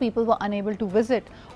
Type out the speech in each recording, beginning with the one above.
people were unable to visit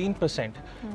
3%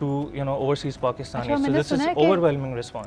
to overseas Pakistani. So this is overwhelming response.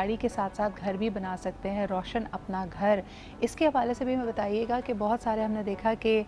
گاڑی کے ساتھ ساتھ گھر بھی بنا سکتے ہیں. روشن اپنا گھر, اس کے حوالے سے بھی ہمیں بتائیے گا کہ بہت سارے ہم نے دیکھا کہ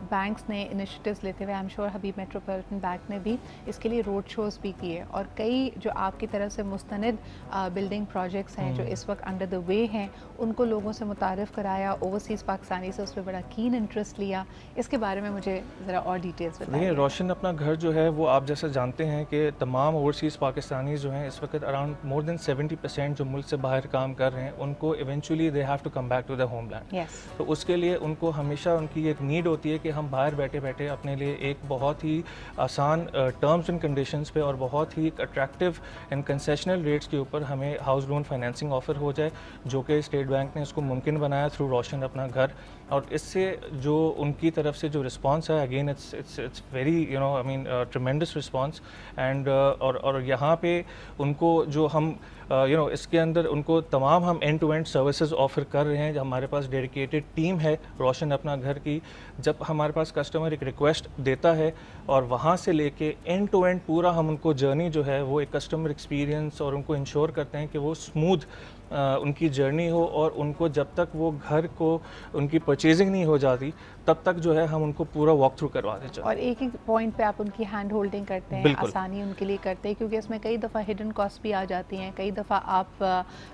بینکس نے انیشیٹیوز لیتے ہوئے, I am sure Habib metropolitan bank نے بھی اس کے لیے روڈ شوز بھی کیے, اور کئی جو آپ کی طرف سے مستند بلڈنگ پروجیکٹس ہیں جو اس وقت انڈر دا وے ہیں ان کو لوگوں سے متعارف کرایا, اوورسیز پاکستانی سے اس پہ بڑا کین انٹرسٹ لیا. اس کے بارے میں مجھے ذرا اور ڈیٹیلز بتائیے. دیکھیں, روشن اپنا گھر جو ہے وہ آپ جیسے جانتے ہیں کہ تمام اوورسیز پاکستانیز جو ہیں اس وقت اراؤنڈ مور دین 70% جو ملک سے باہر کام کر رہے ہیں ان کو eventually they have to come back to the homeland. تو اس کے لیے ان کو ہمیشہ ان کی ایک نیڈ ہوتی ہے کہ ہم باہر بیٹھے بیٹھے اپنے لیے ایک بہت ہی آسان ٹرمز اینڈ کنڈیشنز پہ اور بہت ہی اٹریکٹیو اینڈ کنسیشنل ریٹس کے اوپر ہمیں ہاؤس لون فائنینسنگ آفر ہو جائے, جو کہ اسٹیٹ بینک نے اس کو ممکن بنایا تھرو روشن اپنا گھر. اور اس سے جو ان کی طرف سے جو رسپانس ہے, again it's very I mean tremendous response. And اور یہاں پہ ان کو جو ہم اس کے اندر ان کو تمام ہم end to end services offer کر رہے ہیں. ہمارے پاس ڈیڈیکیٹڈ ٹیم ہے روشن اپنا گھر کی. جب ہمارے پاس کسٹمر ایک ریکویسٹ دیتا ہے اور وہاں سے لے کے اینڈ ٹو اینڈ پورا ہم ان کو جرنی جو ہے وہ ایک کسٹمر ایکسپیرینس اور ان کو انشور کرتے ہیں کہ وہ اسموتھ ان کی جرنی ہو, اور ان کو جب تک وہ گھر کو ان کی پرچیزنگ نہیں ہو جاتی تب تک جو ہے ہم ان کو پورا واک تھرو کروا دیں. اور ایک ایک پوائنٹ پہ آپ ان کی ہینڈ ہولڈنگ کرتے ہیں, آسانی ان کے لیے کرتے ہیں, کیونکہ اس میں کئی دفعہ ہڈن کاسٹ بھی آ جاتی ہیں. کئی دفعہ آپ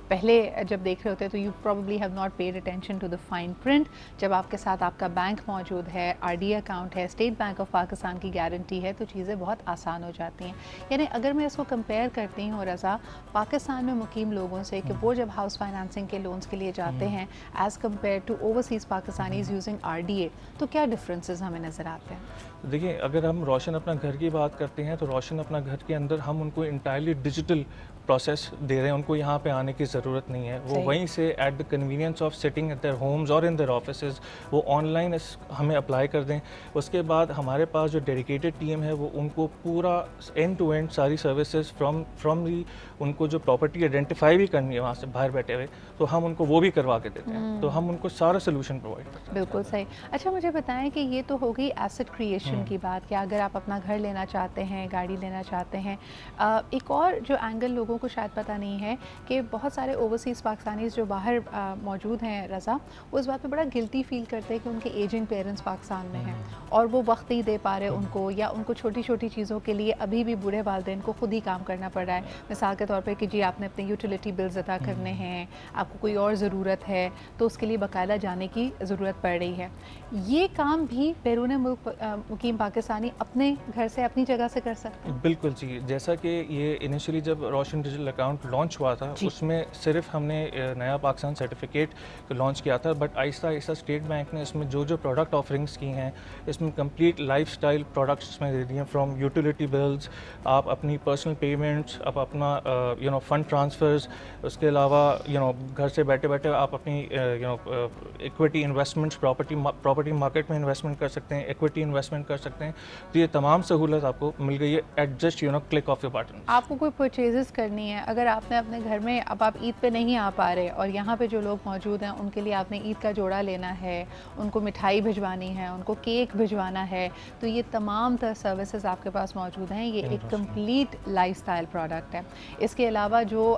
پہلے جب دیکھ رہے ہوتے ہیں تو you probably have not paid attention to the fine print. جب آپ کے ساتھ آپ کا بینک موجود ہے, آر ڈی اکاؤنٹ ہے, اسٹیٹ بینک آف پاکستان کی گارنٹی ہے, تو چیزیں بہت آسان ہو جاتی ہیں. یعنی اگر میں اس کو کمپیئر کرتی ہوں رضا پاکستان میں مقیم لوگوں سے کہ وہ جب ہاؤس فائنانسنگ کے لونز کے لیے جاتے ہیں as compared to overseas Pakistanis using R D A, تو کیا ڈفرینسز ہمیں نظر آتے ہیں؟ دیکھیں, اگر ہم روشن اپنا گھر کی بات کرتے ہیں تو روشن اپنا گھر کے اندر ہم ان کو انٹائرلی ڈیجیٹل پروسیس دے رہے ہیں. ان کو یہاں پہ آنے کی ضرورت نہیں ہے. وہ وہیں سے at the convenience of sitting at their homes اور ان دیئر آفیسز وہ آن لائن ہمیں اپلائی کر دیں. اس کے بعد ہمارے پاس جو ڈیڈیکیٹڈ ٹیم ہے وہ ان کو پورا اینڈ ٹو اینڈ ساری سروسز فرام دی ان کو جو پراپرٹی آئیڈینٹیفائی بھی کرنی ہے وہاں سے باہر بیٹھے ہوئے تو ہم ان کو وہ بھی کروا کے دیتے ہیں. تو ہم ان کو سارا سلوشن پرووائڈ کرتے ہیں. بالکل صحیح. اچھا مجھے بتائیں کہ یہ تو ہو گئی ایسٹ کریشن کی بات کہ اگر آپ اپنا گھر لینا چاہتے ہیں, گاڑی لینا چاہتے ہیں. ایک اور جو اینگل لوگوں کو شاید پتہ نہیں ہے کہ بہت سارے اوورسیز پاکستانیز جو باہر موجود ہیں رضا, وہ اس بات پہ بڑا گلٹی فیل کرتے ہیں کہ ان کے ایجنگ پیرنٹس پاکستان میں ہیں اور وہ وقت نہیں دے پا رہے ان کو, یا ان کو چھوٹی چھوٹی چیزوں کے لیے ابھی بھی بوڑھے والدین کو خود ہی کام کرنا پڑ رہا ہے. مثال کے طور پہ کہ جی آپ نے اپنے یوٹیلیٹی بلز ادا کرنے ہیں, آپ کو کوئی اور ضرورت ہے تو اس کے لیے باقاعدہ جانے کی ضرورت پڑ رہی ہے. یہ کام بھی بیرون ملک مقیم پاکستانی اپنے گھر سے اپنی جگہ سے کر سکتے ہیں؟ بالکل جی. جیسا کہ یہ انیشلی جب روشن ڈیجیٹل اکاؤنٹ لانچ ہوا تھا اس میں صرف ہم نے نیا پاکستان سرٹیفکیٹ لانچ کیا تھا, بٹ آہستہ آہستہ اسٹیٹ بینک نے اس میں جو پروڈکٹ آفرنگس کی ہیں اس میں کمپلیٹ لائف اسٹائل پروڈکٹس اس میں دے دیے ہیں. فرام یوٹیلیٹی بلز, آپ اپنی پرسنل پیمنٹس, آپ اپنا فنڈ ٹرانسفرز, اس کے علاوہ گھر سے بیٹھے بیٹھے آپ اپنی ایکویٹی انویسٹمنٹس, پراپرٹی مارکیٹ میں انویسٹمنٹ کر سکتے ہیں, ایکویٹی انویسٹمنٹ کر سکتے ہیں. تو یہ تمام سہولت آپ کو مل گئی ہے at just click of your button. آپ کو کوئی پرچیزز کرنی ہے, اگر آپ نے اپنے گھر میں, اب آپ عید پہ نہیں آ پا رہے اور یہاں پہ جو لوگ موجود ہیں ان کے لیے آپ نے عید کا جوڑا لینا ہے, ان کو مٹھائی بھجوانی ہے, ان کو کیک بھجوانا ہے, تو یہ تمام تر سروسز آپ کے پاس موجود ہیں. یہ ایک کمپلیٹ لائف اسٹائل پروڈکٹ ہے. اس کے علاوہ جو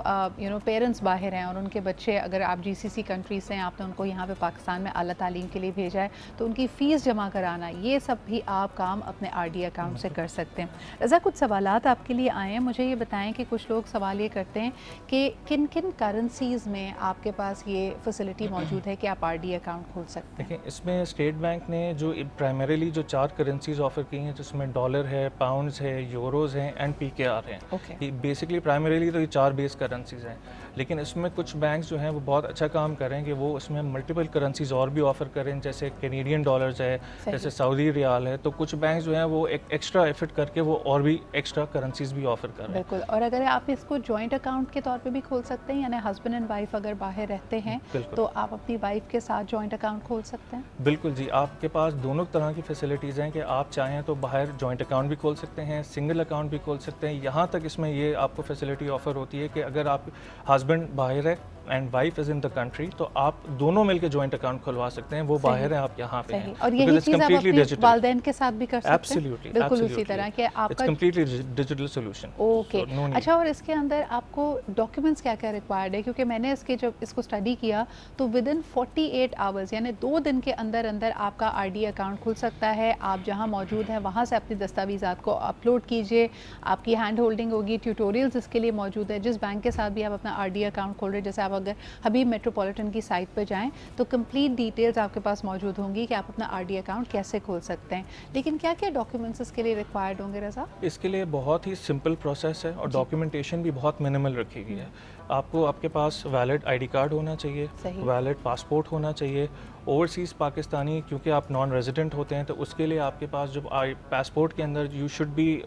پیرنٹس باہر ہیں اور ان کے بچے, اگر آپ جی سی سی کنٹریز سے ہیں, آپ نے ان کو یہاں پہ پاکستان میں اعلیٰ تعلیم کے لیے بھیجا ہے, تو ان کی فیس جمع کرانا, یہ سب بھی آپ کام اپنے آر ڈی اکاؤنٹ سے کر سکتے ہیں. رضا, کچھ سوالات آپ کے لیے آئے ہیں, مجھے یہ بتائیں کہ کچھ لوگ سوال یہ کرتے ہیں کہ کن کن کرنسیز میں آپ کے پاس یہ فیسلٹی موجود ہے کہ آپ آر ڈی اکاؤنٹ کھول سکتے ہیں؟ دیکھیں, اس میں اسٹیٹ بینک نے جو پرائمریلی جو 4 کرنسیز آفر کی ہیں جس میں ڈالر ہے, پاؤنڈز ہے, یوروز ہیں اینڈ پی کے آر ہیں. بیسکلی پرائمریلی تو یہ 4 بیس کرنسیز ہیں, لیکن اس میں کچھ بینکس جو ہیں وہ بہت اچھا کام کریں کہ وہ اس میں ملٹیپل کرنسیز اور بھی آفر کریں, جیسے کینیڈین ڈالرز ہے, جیسے سعودی ریال ہے. تو کچھ بینکس جو ہیں وہ ایک ایکسٹرا ایفرٹ کر کے وہ اور بھی ایکسٹرا کرنسیز بھی آفر کر رہے ہیں. بالکل. اور اگر آپ اس کو جوائنٹ اکاؤنٹ کے طور پہ بھی کھول سکتے ہیں, یعنی ہسبینڈ اینڈ وائف اگر باہر رہتے ہیں تو آپ اپنی وائف کے ساتھ جوائنٹ اکاؤنٹ کھول سکتے ہیں؟ بالکل جی, آپ کے پاس دونوں طرح کی فیسلٹیز ہیں کہ آپ چاہیں تو باہر جوائنٹ اکاؤنٹ بھی کھول سکتے ہیں, سنگل اکاؤنٹ بھی کھول سکتے ہیں. یہاں تک اس میں یہ آپ کو فیسلٹی آفر ہوتی ہے کہ اگر آپ ہسبینڈ باہر ہے and wife is in the country, تو آپ دونوں مل کے جوائنٹ اکاؤنٹ کھلوا سکتے ہیں, وہ باہر ہیں آپ یہاں پہ ہیں. اور یہی چیز آپ اپنے والدین کے ساتھ بھی کر سکتے ہیں. بالکل اسی طرح کہ آپ کا کمپلیٹلی ڈیجیٹل سولوشن. اوکے, اچھا, اور اس کے اندر آپ کو ڈاکیومنٹس کیا کیا ریکوائرڈ ہے؟ کیونکہ میں نے جب اس کو اسٹڈی کیا تو ود ان 48 آورز یعنی 2 دن کے اندر اندر آپ کا RD اکاؤنٹ کھل سکتا ہے. آپ جہاں موجود ہیں وہاں سے اپنی دستاویزات کو اپلوڈ کیجئے, آپ کی ہینڈ ہولڈنگ ہوگی, ٹیوٹوریلز اس کے لیے موجود ہے. جس بینک کے ساتھ بھی آپ اپنا RD اکاؤنٹ کھول رہے ہیں, جیسے آپ اگر حبیب میٹروپولیٹن کی سائٹ پہ جائیں تو کمپلیٹ ڈیٹیلز آپ کے پاس موجود ہوں گی کہ آپ اپنا RD اکاؤنٹ کیسے کھول سکتے ہیں. لیکن کیا کیا ڈاکیومنٹس اس کے لیے ریکوائرڈ ہوں گے رضا؟ اس کے لیے بہت ہی سمپل پروسیس ہے اور ڈاکیومنٹیشن بھی بہت منیمل رکھی گئی ہے. آپ کو آپ کے پاس ویلڈ ID کارڈ ہونا چاہیے, ویلڈ پاسپورٹ ہونا چاہیے. اوورسیز پاکستانی کیونکہ آپ نان ریزیڈنٹ ہوتے ہیں تو اس کے لیے آپ کے پاس جو پاسپورٹ کے اندر یو شوڈ بی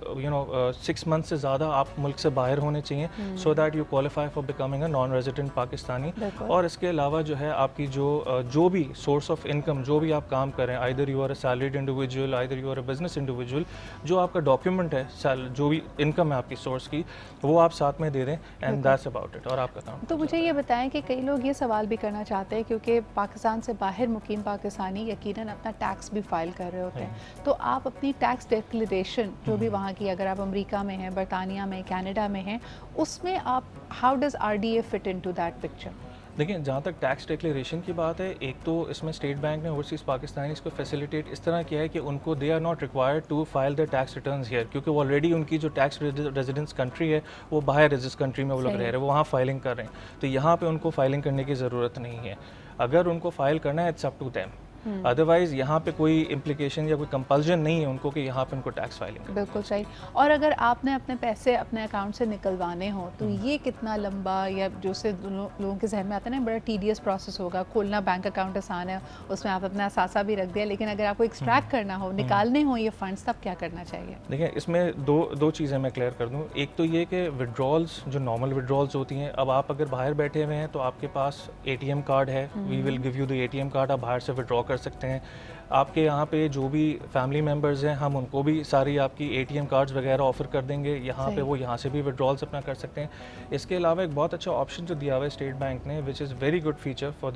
6 منتھ سے زیادہ آپ ملک سے باہر ہونے چاہیے, so that you qualify for becoming a non resident Pakistani. اور اس کے علاوہ جو ہے آپ کی جو بھی سورس آف انکم, جو بھی آپ کام کریں, either you are a salaried individual, either you are a business individual, جو آپ کا ڈاکیومنٹ ہے, جو بھی انکم ہے آپ کی سورس کی, وہ آپ ساتھ میں دے دیں, اینڈ دیٹس اباؤٹ اٹ. اور آپ کا کام. تو مجھے یہ بتائیں کہ کئی لوگ یہ سوال بھی کرنا چاہتے ہیں کیونکہ پاکستان سے باہر مقیم پاکستانی یقیناً اپنا ٹیکس بھی فائل کر رہے ہوتے ہیں, تو آپ اپنی ٹیکس ڈیکلیریشن جو بھی وہاں کی, اگر آپ امریکہ میں ہیں, برطانیہ میں, کینیڈا میں ہیں, اس میں آپ how does RDA fit into that picture? دیکھیں, جہاں تک ٹیکس ڈیکلیریشن کی بات ہے, ایک تو اس میں اسٹیٹ بینک نے اوورسیز پاکستانی اس کو فیسیلیٹیٹ اس طرح کیا ہے کہ ان کو they are not required to file their tax returns here, کیونکہ وہ آلریڈی ان کی جو ٹیکس ریزیڈنس کنٹری ہے وہ باہر جس کنٹری میں وہ لوگ رہ رہے ہیں, وہ وہاں فائلنگ کر رہے ہیں, تو یہاں پہ ان کو فائلنگ کرنے کی ضرورت نہیں ہے. اگر ان کو فائل کرنا ہے it's up to them, otherwise یہاں پہ کوئی امپلیکیشن یا کوئی کمپلژن نہیں ہے ان کو کہ یہاں پہ ان کو ٹیکس فائلنگ کریں. بالکل صحیح. اور اگر آپ نے اپنے پیسے اپنے اکاؤنٹ سے نکلوانے ہوں تو یہ کتنا لمبا, یا جو سے لوگوں کے ذہن میں آتا ہے نا, بڑا ٹیڈیس پروسیس ہوگا. کھولنا بینک اکاؤنٹ آسان ہے, اس میں آپ اپنا اثاثہ بھی رکھ دیا, لیکن اگر آپ کو ایکسٹریکٹ کرنا ہو, نکالنے ہوں یہ فنڈس, تب کیا کرنا چاہیے؟ دیکھیں, اس میں دو چیزیں میں کلیئر کر دوں. ایک تو یہ کہ وڈرالز جو نارمل وڈرالز ہوتی ہیں, اب آپ اگر باہر بیٹھے ہوئے ہیں تو آپ کے پاس ATM کارڈ ہے, we will give you the ATM card, آپ باہر سے وڈرا کر سکتے ہیں. آپ کے یہاں پہ جو بھی فیملی ممبرز ہیں, ہم ان کو بھی ساری آپ کی ATM کارڈز وغیرہ آفر کر دیں گے یہاں پہ, وہ یہاں سے بھی وڈرالز اپنا کر سکتے ہیں. اس کے علاوہ ایک بہت اچھا آپشن جو دیا ہوا ہے اسٹیٹ بینک نے, which is very good feature for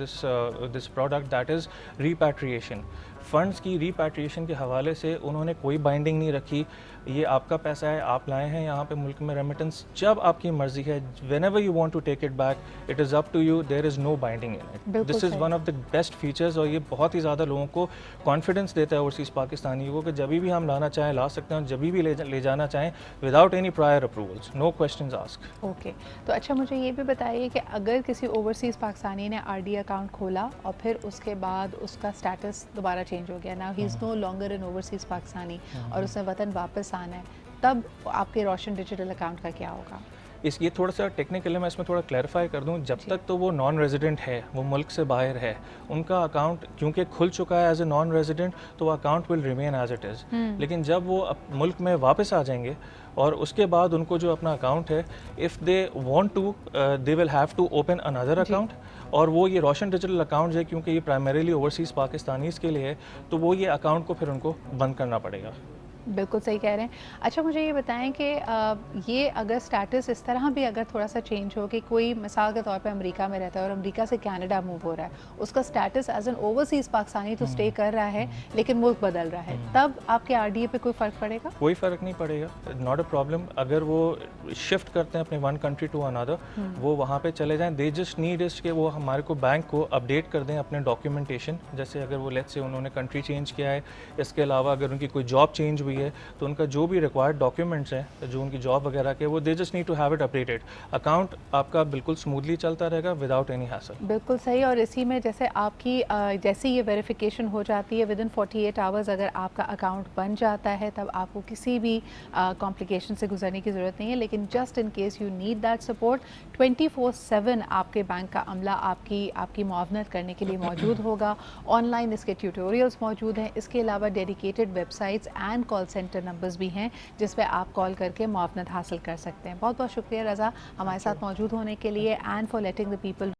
this product, that is repatriation. Funds کی ریپیٹریشن کے حوالے سے انہوں نے کوئی بائنڈنگ نہیں رکھی. یہ آپ کا پیسہ ہے, آپ لائے ہیں یہاں پہ ملک میں ریمیٹنس, جب آپ کی مرضی ہے, whenever you want to take it back, it is up to you, there is no binding in it. This is one of the best features, اور یہ بہت ہی زیادہ لوگوں کو کانفیڈنس دیتا ہے اوورسیز پاکستانی کو کہ جب بھی ہم لانا چاہیں لا سکتے ہیں, اور جب بھی لے جانا چاہیں وداؤٹ اینی پرائر اپروولس, نو کویسچنز آسک. اوکے, تو اچھا مجھے یہ بھی بتائیے کہ اگر کسی اوورسیز پاکستانی نے RD اکاؤنٹ کھولا اور پھر اس کے بعد اس کا اسٹیٹس دوبارہ چینج ہو گیا, نا he is no longer an overseas Pakistani, اور اس نے وطن واپس آنا ہے, تب آپ کے روشن ڈیجیٹل اکاؤنٹ کا کیا ہوگا؟ یہ تھوڑا سا ٹیکنیکل ہے, میں اس میں تھوڑا کلیریفائی کر دوں. جب تک تو وہ نان ریزیڈنٹ ہے, وہ ملک سے باہر ہے, ان کا اکاؤنٹ کیونکہ کھل چکا ہے ایز اے نان ریزیڈنٹ, تو وہ account will remain as it is. لیکن جب وہ ملک میں واپس آ جائیں گے اور اس کے بعد ان کو جو اپنا اکاؤنٹ ہے, if they want to they will have to open another account, اور وہ یہ روشن ڈیجیٹل اکاؤنٹ ہے کیونکہ یہ پرائمریلی اوورسیز پاکستانیز کے لیے ہے, تو وہ یہ اکاؤنٹ کو پھر ان کو بند کرنا پڑے گا. بالکل صحیح کہہ رہے ہیں. اچھا مجھے یہ بتائیں کہ یہ اگر سٹیٹس اس طرح بھی اگر تھوڑا سا چینج ہو کہ کوئی مثال کے طور پہ امریکہ میں رہتا ہے اور امریکہ سے کینیڈا موو ہو رہا ہے, اس کا status as an overseas Pakistani تو اسٹے کر رہا ہے لیکن ملک بدل رہا ہے, تب آپ کے RDA پہ کوئی فرق پڑے گا؟ کوئی فرق نہیں پڑے گا, ناٹ اے پرابلم. اگر وہ شفٹ کرتے ہیں اپنے ون کنٹری ٹو اندر, وہ وہاں پہ چلے جائیں, دے جسٹ نیڈ از کہ وہ ہمارے کو بینک کو اپڈیٹ کر دیں اپنے ڈاکیومنٹیشن, جیسے اگر وہ لیٹ سے انہوں نے کنٹری چینج کیا ہے, اس کے علاوہ اگر ان کی کوئی جاب چینج ہوئی ہے تو ان کا جو بھی ریکوائرڈ ڈاکیومنٹس ہیں, جو ان کی جاب وغیرہ کے, وہ they just need to have it updated. Account آپ کا بالکل اسموتھلی چلتا رہے گا وداؤٹ اینی ہیسل. بالکل صحیح. اور اسی میں جیسے آپ کی جیسے یہ ویریفیکیشن ہو جاتی ہے ود ان 48 آورز, اگر آپ کا اکاؤنٹ بن جاتا ہے تب آپ کو کسی بھی کمپلیکیشن سے گزرنے کی ضرورت نہیں ہے. لیکن just in case you need that support, 24/7 آپ کے بینک کا عملہ آپ کی معاونت کرنے کے لیے موجود ہوگا. آن لائن اس کے ٹیوٹوریلز موجود ہیں. اس کے علاوہ dedicated web sites and call centre numbers بھی ہیں جس پہ آپ کال کر کے معاونت حاصل کر سکتے ہیں. بہت بہت شکریہ رضا ہمارے ساتھ موجود ہونے کے لیے, and for letting the people